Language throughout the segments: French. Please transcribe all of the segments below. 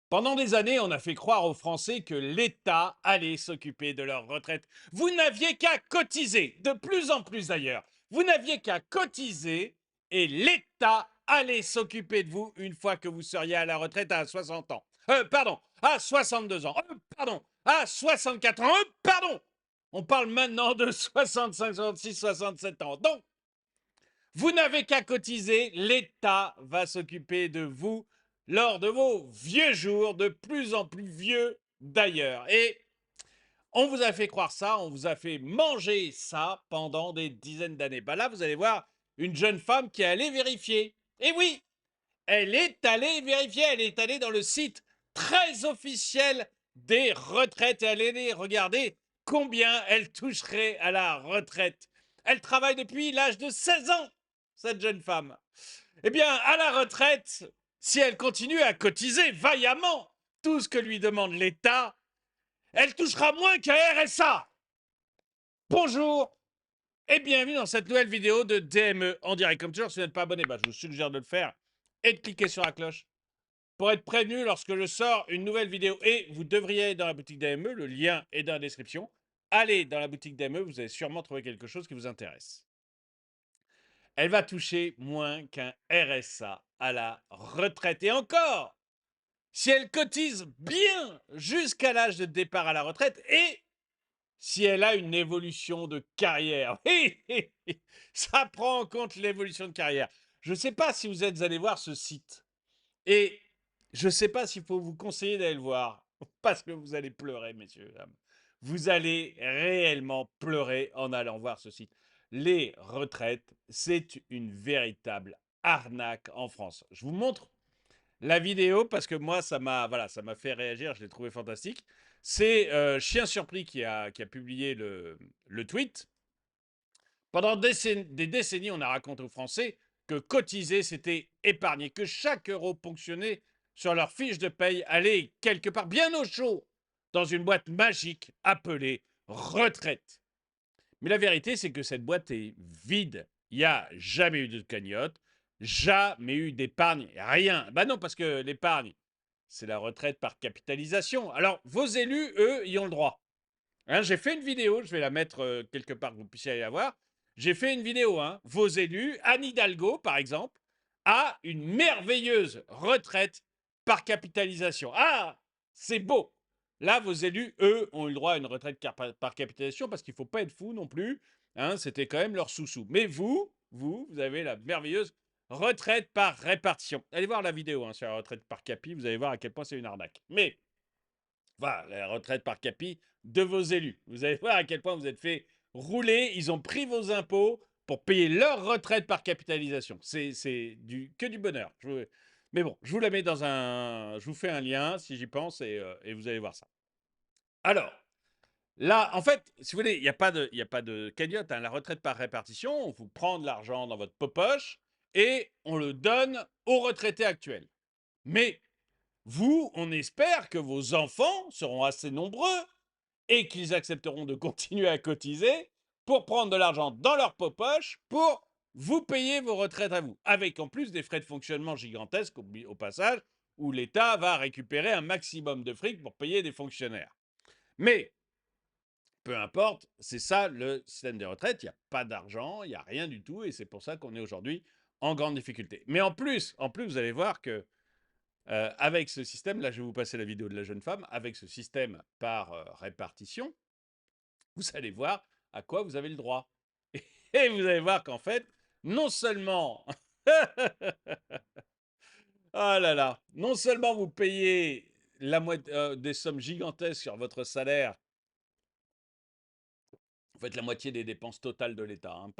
Pendant des années, on a fait croire aux Français que l'État allait s'occuper de leur retraite. Vous n'aviez qu'à cotiser, de plus en plus d'ailleurs. Vous n'aviez qu'à cotiser et l'État allait s'occuper de vous une fois que vous seriez à la retraite à 60 ans. Pardon, à 62 ans. Pardon, à 64 ans. Pardon. On parle maintenant de 65, 66, 67 ans. Donc, vous n'avez qu'à cotiser, l'État va s'occuper de vous lors de vos vieux jours, de plus en plus vieux d'ailleurs. Et on vous a fait croire ça, on vous a fait manger ça pendant des dizaines d'années. Bah là, vous allez voir une jeune femme qui est allée vérifier. Et oui, elle est allée vérifier, elle est allée dans le site très officiel des retraites et elle est allée regarder combien elle toucherait à la retraite. Elle travaille depuis l'âge de 16 ans, cette jeune femme. Eh bien, à la retraite, si elle continue à cotiser vaillamment tout ce que lui demande l'État, elle touchera moins qu'un RSA. Bonjour et bienvenue dans cette nouvelle vidéo de DME en direct. Comme toujours, si vous n'êtes pas abonné, je vous suggère de le faire et de cliquer sur la cloche pour être prévenu lorsque je sors une nouvelle vidéo. Et vous devriez aller dans la boutique DME, le lien est dans la description. Allez dans la boutique DME, vous allez sûrement trouver quelque chose qui vous intéresse. Elle va toucher moins qu'un RSA à la retraite. Et encore, si elle cotise bien jusqu'à l'âge de départ à la retraite et si elle a une évolution de carrière. Ça prend en compte l'évolution de carrière. Je ne sais pas si vous êtes allé voir ce site. Et je ne sais pas s'il faut vous conseiller d'aller le voir. Parce que vous allez pleurer, messieurs, dames. Vous allez réellement pleurer en allant voir ce site. Les retraites, c'est une véritable arnaque en France. Je vous montre la vidéo parce que moi, ça m'a fait réagir. Je l'ai trouvé fantastique. C'est Chien Surpris qui a publié le tweet. Pendant des décennies, on a raconté aux Français que cotiser, c'était épargner, que chaque euro ponctionné sur leur fiche de paye allait quelque part bien au chaud dans une boîte magique appelée retraite. Mais la vérité, c'est que cette boîte est vide. Il n'y a jamais eu de cagnotte, jamais eu d'épargne, rien. Ben non, parce que l'épargne, c'est la retraite par capitalisation. Alors, vos élus, eux, y ont le droit. Hein, j'ai fait une vidéo, je vais la mettre quelque part que vous puissiez aller la voir. J'ai fait une vidéo, hein. Vos élus, Anne Hidalgo, par exemple, a une merveilleuse retraite par capitalisation. Ah, c'est beau. Là, vos élus, eux, ont eu le droit à une retraite par capitalisation parce qu'il ne faut pas être fou non plus. Hein, c'était quand même leur sous-sous. Mais vous avez la merveilleuse retraite par répartition. Allez voir la vidéo hein, sur la retraite par capi, vous allez voir à quel point c'est une arnaque. Mais voilà, la retraite par capi de vos élus. Vous allez voir à quel point vous êtes fait rouler. Ils ont pris vos impôts pour payer leur retraite par capitalisation. C'est que du bonheur. Mais bon, je vous la mets dans un... Je vous fais un lien si j'y pense et vous allez voir ça. Alors, là, en fait, si vous voulez, il n'y a pas de cagnotte. Hein. La retraite par répartition, on vous prend de l'argent dans votre poche et on le donne aux retraités actuels. Mais vous, on espère que vos enfants seront assez nombreux et qu'ils accepteront de continuer à cotiser pour prendre de l'argent dans leur poche pour vous payer vos retraites à vous. Avec en plus des frais de fonctionnement gigantesques au passage, où l'État va récupérer un maximum de fric pour payer des fonctionnaires. Mais, peu importe, c'est ça le système des retraites. Il n'y a pas d'argent, il n'y a rien du tout, et c'est pour ça qu'on est aujourd'hui en grande difficulté. Mais en plus, vous allez voir que avec ce système, là je vais vous passer la vidéo de la jeune femme, avec ce système par répartition, vous allez voir à quoi vous avez le droit. Et vous allez voir qu'en fait, non seulement... ah là là, non seulement vous payez la des sommes gigantesques sur votre salaire, en fait la moitié des dépenses totales de l'État, hein,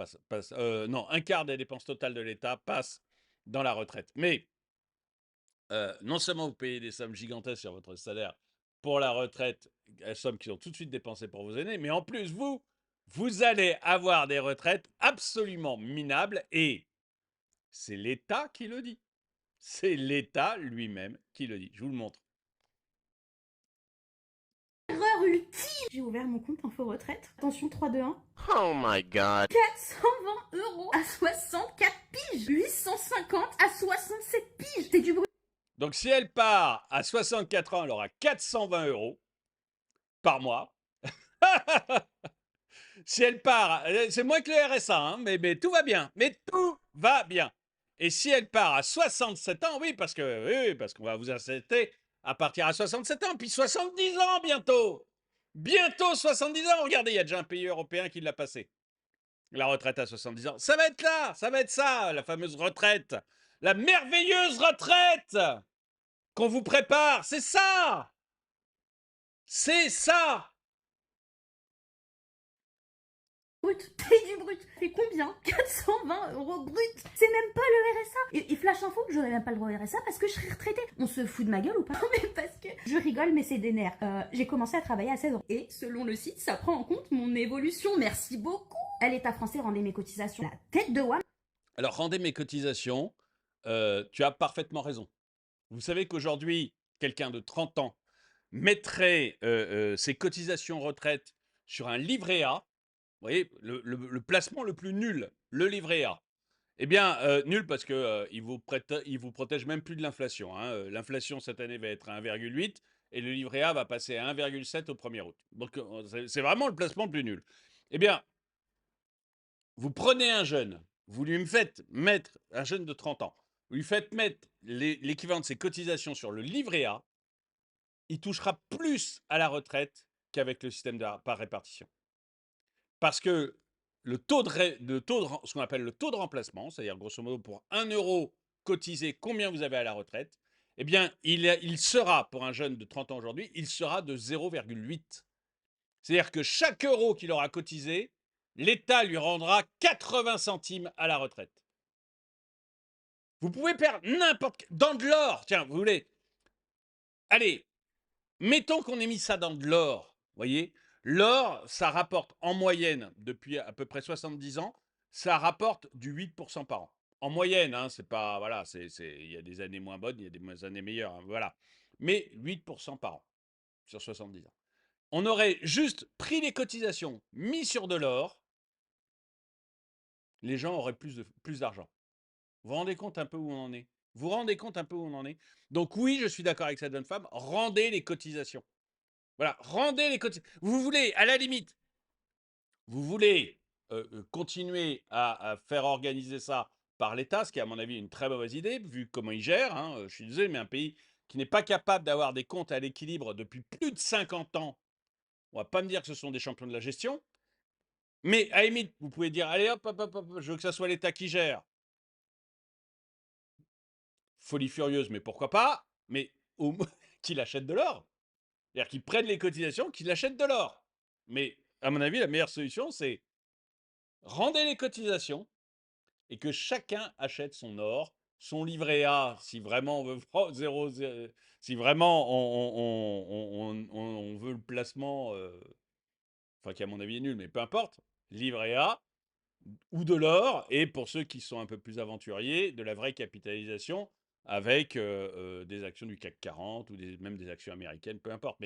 non, un quart des dépenses totales de l'État passe dans la retraite. Mais non seulement vous payez des sommes gigantesques sur votre salaire pour la retraite, sommes qui sont tout de suite dépensées pour vos aînés, mais en plus, vous allez avoir des retraites absolument minables et c'est l'État qui le dit. C'est l'État lui-même qui le dit. Je vous le montre. Erreur ultime. J'ai ouvert mon compte info retraite. Attention, 3, 2, 1. Oh my god. 420 € à 64 piges. 850 à 67 piges. C'est du bruit. Donc, si elle part à 64 ans, elle aura 420 € par mois. Si elle part, c'est moins que le RSA, hein, mais tout va bien. Mais tout va bien. Et si elle part à 67 ans, oui, parce qu'on va vous inciter à partir à 67 ans, puis 70 ans bientôt. Bientôt 70 ans. Regardez, il y a déjà un pays européen qui l'a passé. La retraite à 70 ans. Ça va être là, ça va être ça, la fameuse retraite. La merveilleuse retraite qu'on vous prépare. C'est ça. C'est ça. Brut, paye du brut. C'est combien? 420 € brut. C'est même pas le RSA. Et flash info, j'aurais même pas le droit au RSA parce que je serais retraitée. On se fout de ma gueule ou pas? Non mais parce que je rigole mais c'est des nerfs. J'ai commencé à travailler à 16 ans. Et selon le site, ça prend en compte mon évolution. Merci beaucoup. L'État français rendait mes cotisations la tête de WAM. Alors, rendez mes cotisations. Tu as parfaitement raison. Vous savez qu'aujourd'hui, quelqu'un de 30 ans mettrait ses cotisations retraite sur un livret A. Vous voyez, le placement le plus nul, le livret A. Eh bien, nul parce que il vous protège même plus de l'inflation, hein. L'inflation cette année va être à 1,8 et le livret A va passer à 1,7 au 1er août. Donc, c'est vraiment le placement le plus nul. Eh bien, vous prenez un jeune, vous lui faites mettre, un jeune de 30 ans, vous lui faites mettre l'équivalent de ses cotisations sur le livret A, il touchera plus à la retraite qu'avec le système par répartition. Parce que ce qu'on appelle le taux de remplacement, c'est-à-dire grosso modo pour 1 € cotisé, combien vous avez à la retraite, eh bien, il sera, pour un jeune de 30 ans aujourd'hui, il sera de 0,8. C'est-à-dire que chaque euro qu'il aura cotisé, l'État lui rendra 80 centimes à la retraite. Vous pouvez perdre n'importe dans de l'or. Tiens, vous voulez. Allez, mettons qu'on ait mis ça dans de l'or. Voyez, l'or, ça rapporte en moyenne, depuis à peu près 70 ans, ça rapporte du 8% par an. En moyenne, hein, c'est pas. Voilà, il y a des années moins bonnes, il y a des années meilleures. Hein, voilà. Mais 8% par an sur 70 ans. On aurait juste pris les cotisations, mis sur de l'or, les gens auraient plus d'argent. Vous vous rendez compte un peu où on en est? Vous vous rendez compte un peu où on en est? Donc oui, je suis d'accord avec cette jeune femme, rendez les cotisations. Voilà, rendez les cotisations. Vous voulez, à la limite, vous voulez continuer à faire organiser ça par l'État, ce qui est à mon avis une très mauvaise idée, vu comment il gère. Hein, je suis désolé, mais un pays qui n'est pas capable d'avoir des comptes à l'équilibre depuis plus de 50 ans, on va pas me dire que ce sont des champions de la gestion. Mais à la limite, vous pouvez dire, allez hop, hop, hop, hop, je veux que ça soit l'État qui gère. Folie furieuse, mais pourquoi pas? Mais qu'il achète de l'or. C'est-à-dire qu'ils prennent les cotisations, qu'ils achètent de l'or. Mais à mon avis, la meilleure solution, c'est rendez les cotisations et que chacun achète son or, son livret A, si vraiment on veut si vraiment on veut le placement, enfin qui à mon avis est nul, mais peu importe, livret A ou de l'or, et pour ceux qui sont un peu plus aventuriers, de la vraie capitalisation avec des actions du CAC 40 ou même des actions américaines, peu importe.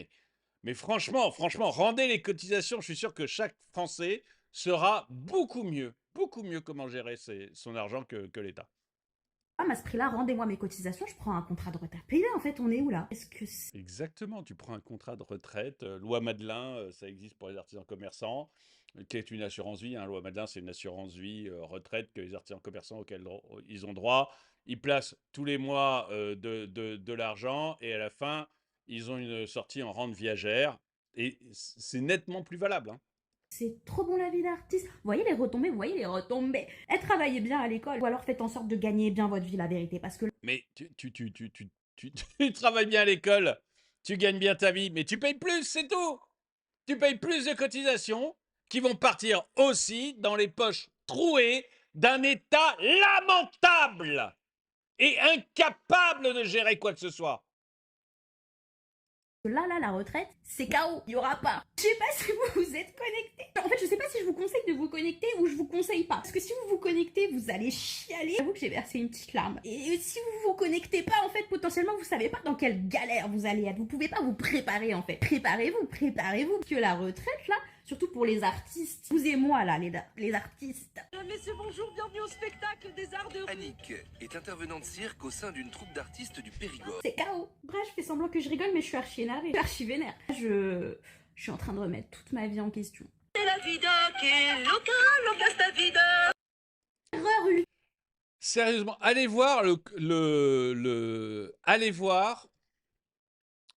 Mais franchement, rendez les cotisations, je suis sûr que chaque Français sera beaucoup mieux comment gérer son argent que l'État. À ce prix-là, rendez-moi mes cotisations, je prends un contrat de retraite payé. En fait, on est où là? Est-ce que c'est... Exactement, tu prends un contrat de retraite, loi Madelin, ça existe pour les artisans commerçants, qui est une assurance vie. Hein. Loi Madelin, c'est une assurance vie retraite que les artisans commerçants auxquels ils ont droit. Ils placent tous les mois de l'argent et à la fin, ils ont une sortie en rente viagère et c'est nettement plus valable. Hein. C'est trop bon la vie d'artiste. Vous voyez les retombées, vous voyez les retombées. Elle travaillait bien à l'école, ou alors faites en sorte de gagner bien votre vie, la vérité, parce que... Mais tu travailles bien à l'école, tu gagnes bien ta vie, mais tu payes plus, c'est tout. Tu payes plus de cotisations qui vont partir aussi dans les poches trouées d'un État lamentable et incapable de gérer quoi que ce soit. Là, la retraite, c'est KO, il y aura pas. Je sais pas si vous vous êtes connecté. En fait, je sais pas si je vous conseille de vous connecter ou je vous conseille pas. Parce que si vous vous connectez, vous allez chialer. J'avoue que j'ai versé une petite larme. Et si vous vous connectez pas, en fait, potentiellement, vous savez pas dans quelle galère vous allez être. Vous pouvez pas vous préparer, en fait. Préparez-vous. Que la retraite, là, Surtout pour les artistes. Vous et moi, là, les artistes. Messieurs, bonjour, bienvenue au spectacle des arts de... Annick est intervenante cirque au sein d'une troupe d'artistes du Périgord. C'est KO. Bref, je fais semblant que je rigole, mais je suis archi énervée. Je suis archi vénère. Je suis en train de remettre toute ma vie en question. C'est la vida che loca, loca sta vida. Erreur, lui. Sérieusement, allez voir allez voir.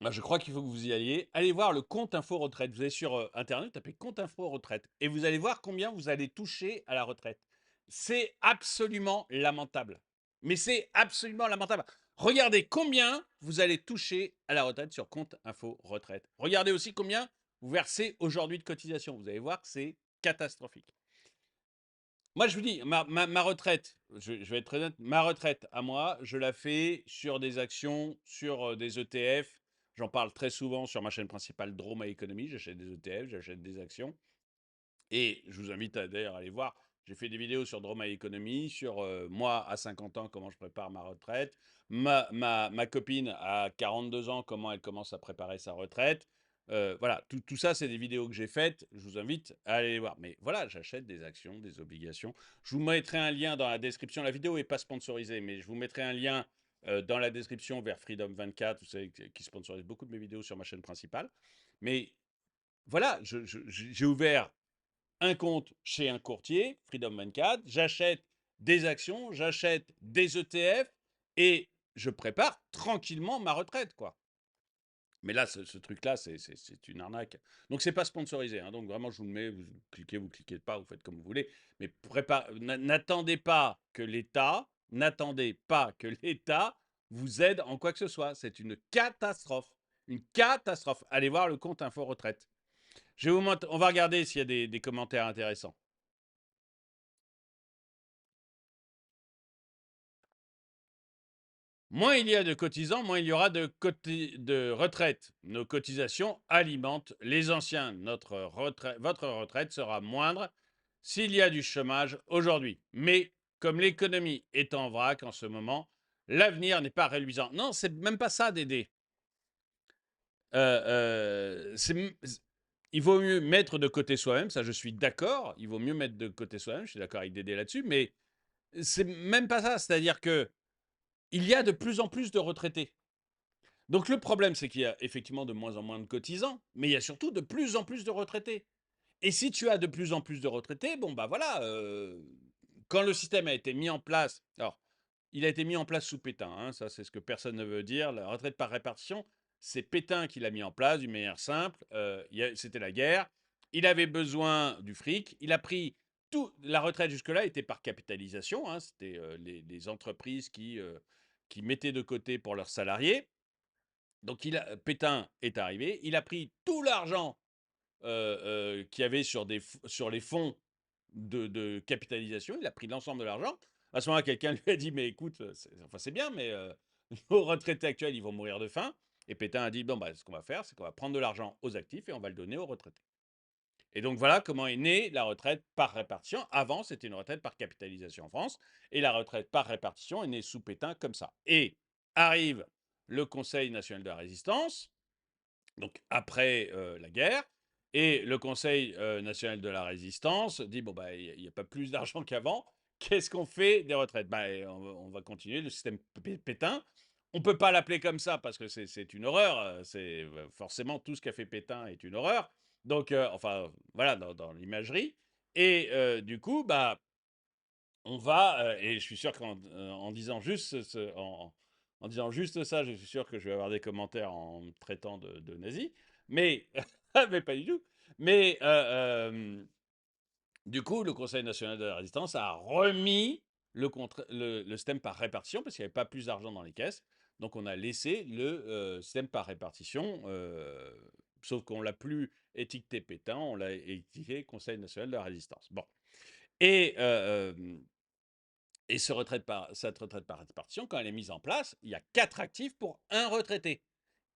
Bah, je crois qu'il faut que vous y alliez. Allez voir le compte info retraite. Vous allez sur internet, tapez compte info retraite et vous allez voir combien vous allez toucher à la retraite. C'est absolument lamentable. Mais c'est absolument lamentable. Regardez combien vous allez toucher à la retraite sur compte info retraite. Regardez aussi combien vous versez aujourd'hui de cotisation. Vous allez voir que c'est catastrophique. Moi, je vous dis, ma retraite, je vais être très honnête, ma retraite à moi, je la fais sur des actions, sur des ETF. J'en parle très souvent sur ma chaîne principale Drôme à économie. J'achète des ETF, j'achète des actions. Et je vous invite d'ailleurs à aller voir. J'ai fait des vidéos sur Drôme à économie, sur moi à 50 ans, comment je prépare ma retraite. Ma copine à 42 ans, comment elle commence à préparer sa retraite. Voilà, tout ça, c'est des vidéos que j'ai faites. Je vous invite à aller les voir. Mais voilà, j'achète des actions, des obligations. Je vous mettrai un lien dans la description. La vidéo n'est pas sponsorisée, mais je vous mettrai un lien dans la description vers Freedom 24, vous savez, qui sponsorise beaucoup de mes vidéos sur ma chaîne principale. Mais voilà, j'ai ouvert un compte chez un courtier, Freedom 24, j'achète des actions, j'achète des ETF et je prépare tranquillement ma retraite, quoi. Mais là, ce truc-là, c'est une arnaque. Donc, c'est pas sponsorisé, hein. Donc, vraiment, je vous le mets, vous cliquez pas, vous faites comme vous voulez. Mais n'attendez pas que l'État vous aide en quoi que ce soit. C'est une catastrophe. Une catastrophe. Allez voir le compte Info Retraite. On va regarder s'il y a des commentaires intéressants. Moins il y a de cotisants, moins il y aura de retraite. Nos cotisations alimentent les anciens. Votre retraite sera moindre s'il y a du chômage aujourd'hui. Mais comme l'économie est en vrac en ce moment, l'avenir n'est pas reluisant. Non, c'est même pas ça, Dédé. Il vaut mieux mettre de côté soi-même, ça je suis d'accord. Il vaut mieux mettre de côté soi-même, je suis d'accord avec Dédé là-dessus, mais c'est même pas ça. C'est-à-dire que il y a de plus en plus de retraités. Donc le problème, c'est qu'il y a effectivement de moins en moins de cotisants, mais il y a surtout de plus en plus de retraités. Et si tu as de plus en plus de retraités, bon bah voilà, quand le système a été mis en place, alors il a été mis en place sous Pétain, hein, ça c'est ce que personne ne veut dire, la retraite par répartition, c'est Pétain qui l'a mis en place d'une manière simple, c'était la guerre, il avait besoin du fric, il a pris tout, la retraite jusque-là était par capitalisation, hein, c'était les entreprises qui mettaient de côté pour leurs salariés. Donc Pétain est arrivé, il a pris tout l'argent qu'il y avait sur les fonds de capitalisation, il a pris l'ensemble de l'argent. À ce moment-là, quelqu'un lui a dit, mais écoute, c'est bien, mais nos retraités actuels, ils vont mourir de faim. Et Pétain a dit, bon, bah, ce qu'on va faire, c'est qu'on va prendre de l'argent aux actifs et on va le donner aux retraités. Et donc voilà comment est née la retraite par répartition. Avant, c'était une retraite par capitalisation en France. Et la retraite par répartition est née sous Pétain comme ça. Et arrive le Conseil national de la résistance, donc après la guerre, et le Conseil national de la résistance dit, bon, bah, il n'y a pas plus d'argent qu'avant. Qu'est-ce qu'on fait des retraites? Bah, on va continuer le système Pétain. On ne peut pas l'appeler comme ça parce que c'est une horreur. C'est forcément tout ce qu'a fait Pétain est une horreur. Donc, enfin, voilà, dans l'imagerie. Et du coup, bah, on va, et je suis sûr qu'en disant juste en disant juste ça, je suis sûr que je vais avoir des commentaires en me traitant de nazi, mais, mais pas du tout. Mais du coup, le Conseil national de la résistance a remis le système par répartition parce qu'il n'y avait pas plus d'argent dans les caisses. Donc, on a laissé le système par répartition, sauf qu'on ne l'a plus étiqueté Pétain, on l'a étiqueté Conseil national de la résistance. Bon. Et cette retraite par répartition, quand elle est mise en place, il y a 4 actifs pour un retraité.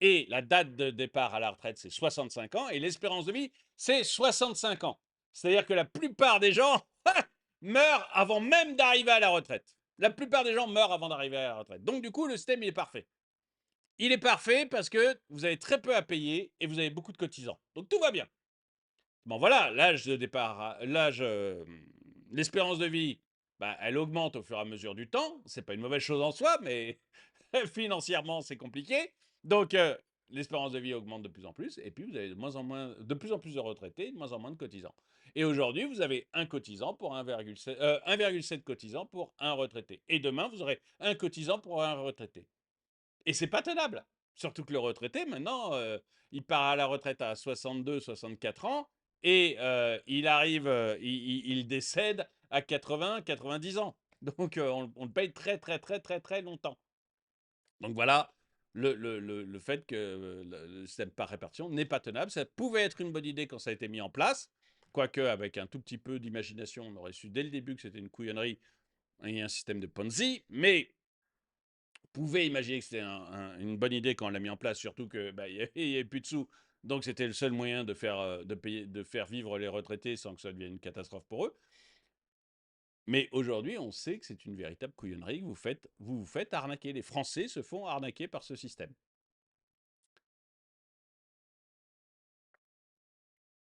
Et la date de départ à la retraite, c'est 65 ans, et l'espérance de vie, c'est 65 ans. C'est-à-dire que la plupart des gens meurent avant même d'arriver à la retraite. La plupart des gens meurent avant d'arriver à la retraite. Donc du coup, le système, il est parfait. Il est parfait parce que vous avez très peu à payer et vous avez beaucoup de cotisants. Donc tout va bien. Bon voilà, l'âge de départ, l'espérance de vie, bah, elle augmente au fur et à mesure du temps. C'est pas une mauvaise chose en soi, mais financièrement, c'est compliqué. Donc, l'espérance de vie augmente de plus en plus, et puis vous avez de plus en plus de retraités, de moins en moins de cotisants. Et aujourd'hui, vous avez un cotisant pour 1,7 cotisants pour un retraité. Et demain, vous aurez un cotisant pour un retraité. Et c'est pas tenable. Surtout que le retraité, maintenant, il part à la retraite à 62, 64 ans et il arrive, il décède à 80, 90 ans. Donc, on le paye très, très, très, très, très longtemps. Donc voilà le fait que le système par répartition n'est pas tenable. Ça pouvait être une bonne idée quand ça a été mis en place, quoique avec un tout petit peu d'imagination, on aurait su dès le début que c'était une couillonnerie et un système de Ponzi, mais pouvait imaginer que c'était une bonne idée quand on l'a mis en place, surtout que bah, y avait plus de sous, donc c'était le seul moyen de faire, de faire vivre les retraités sans que ça devienne une catastrophe pour eux. Mais aujourd'hui, on sait que c'est une véritable couillonnerie que vous faites arnaquer. Les Français se font arnaquer par ce système.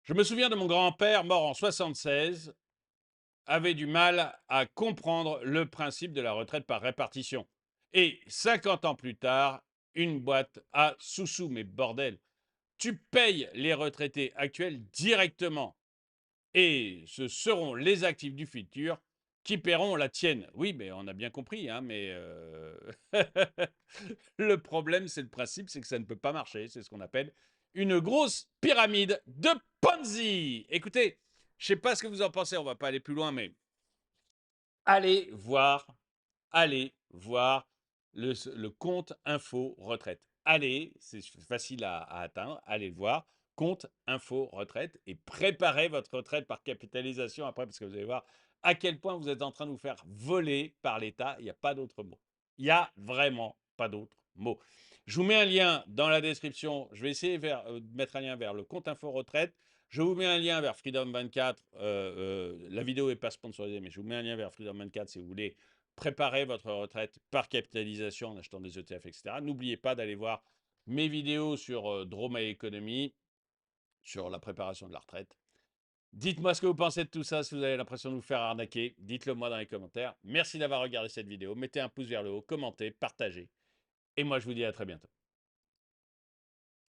Je me souviens de mon grand-père mort en 76, avait du mal à comprendre le principe de la retraite par répartition. Et 50 ans plus tard, une boîte à sous-sous, mais bordel, tu payes les retraités actuels directement et ce seront les actifs du futur qui paieront la tienne. Oui, mais on a bien compris, hein, mais le problème, c'est le principe, c'est que ça ne peut pas marcher. C'est ce qu'on appelle une grosse pyramide de Ponzi. Écoutez, je ne sais pas ce que vous en pensez, on ne va pas aller plus loin, mais allez voir, allez voir le compte info retraite. Allez, c'est facile à atteindre, allez le voir, compte info retraite et préparez votre retraite par capitalisation après parce que vous allez voir à quel point vous êtes en train de vous faire voler par l'État. Il n'y a pas d'autre mot. Il n'y a vraiment pas d'autre mot. Je vous mets un lien dans la description. Je vais essayer de mettre un lien vers le compte info retraite. Je vous mets un lien vers Freedom 24. La vidéo n'est pas sponsorisée, mais je vous mets un lien vers Freedom 24 si vous voulez préparer votre retraite par capitalisation en achetant des ETF, etc. N'oubliez pas d'aller voir mes vidéos sur Drôme et économie, sur la préparation de la retraite. Dites-moi ce que vous pensez de tout ça, si vous avez l'impression de vous faire arnaquer. Dites-le moi dans les commentaires. Merci d'avoir regardé cette vidéo. Mettez un pouce vers le haut, commentez, partagez. Et moi, je vous dis à très bientôt.